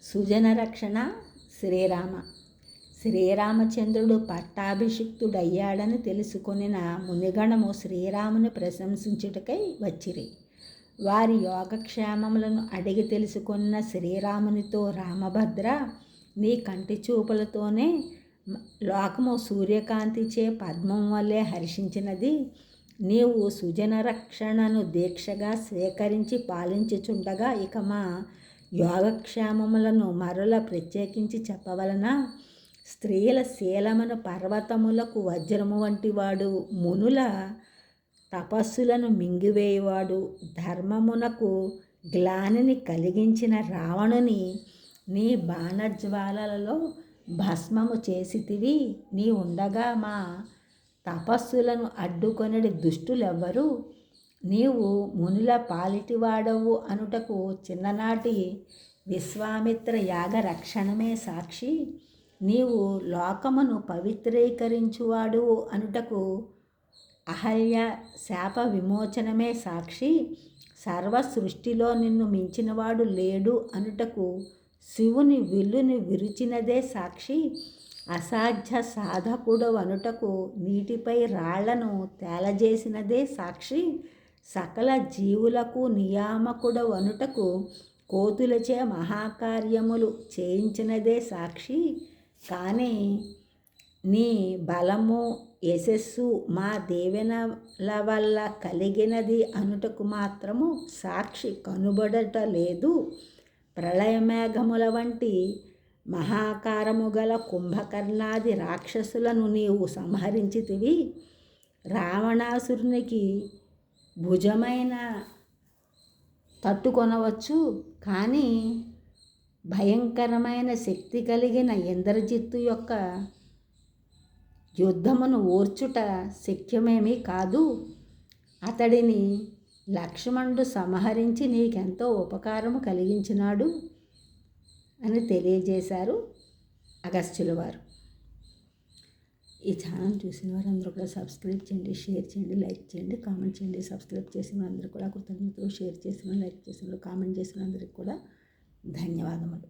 సుజన రక్షణ శ్రీరామ. శ్రీరామచంద్రుడు పట్టాభిషిక్తుడయ్యాడని తెలుసుకొనిన మునిగణము శ్రీరాముని ప్రశంసించుటకై వచ్చిరి. వారి యోగక్షేమములను అడిగి తెలుసుకున్న శ్రీరామునితో, రామభద్ర, నీ కంటి చూపులతోనే లోకము సూర్యకాంతిచే పద్మం వల్లే హర్షించినది. నీవు సుజన రక్షణను దీక్షగా స్వీకరించి పాలించుచుండగా ఇక మా యోగక్షేమములను మరల ప్రత్యేకించి చెప్పవలన. స్త్రీల శీలమును పర్వతములకు వజ్రము వంటివాడు, మునుల తపస్సులను మింగివేయువాడు, ధర్మమునకు గ్లానిని కలిగించిన రావణుని నీ బాణజ్వాలలలో భస్మము చేసితివి. నీ ఉండగా మా తపస్సులను అడ్డుకొనడి దుష్టులెవ్వరు? నీవు మునుల పాలిటివాడవు అనుటకు చిన్ననాటి విశ్వామిత్ర యాగ రక్షణమే సాక్షి. నీవు లోకమును పవిత్రీకరించువాడు అనుటకు అహల్య శాప విమోచనమే సాక్షి. సర్వ సృష్టిలో నిన్ను మించినవాడు లేడు అనుటకు శివుని విల్లుని విరిచినదే సాక్షి. అసాధ్య సాధకుడు అనుటకు నీటిపై రాళ్లను తేలజేసినదే సాక్షి. సకల జీవులకు నియామకుడు అనుటకు కోతులచే మహాకార్యములు చేయించినదే సాక్షి. కానీ నీ బలము యశస్సు మా దీవెనల వల్ల కలిగినది అనుటకు మాత్రము సాక్షి కనుబడట లేదు. ప్రళయమేఘముల వంటి మహాకారము గల కుంభకర్ణాది రాక్షసులను నీవు సంహరించితివి. రావణాసురునికి భుజమైన తట్టుకొనవచ్చు, కానీ భయంకరమైన శక్తి కలిగిన ఇంద్రజిత్తు యొక్క యుద్ధమును ఓర్చుట శక్యమేమీ కాదు. అతడిని లక్ష్మణుడు సంహరించి నీకెంతో ఉపకారము కలిగించినాడు అని తెలియజేశారు అగస్త్యుల వారు. ఈ ఛానల్ చూసిన వారు అందరూ కూడా సబ్స్క్రైబ్ చేయండి, షేర్ చేయండి, లైక్ చేయండి, కామెంట్ చేయండి. సబ్స్క్రైబ్ చేసిన అందరూ కూడా కృతజ్ఞతలు, షేర్ చేసిన, లైక్ చేసిన, కామెంట్ చేసిన అందరికీ కూడా ధన్యవాదములు.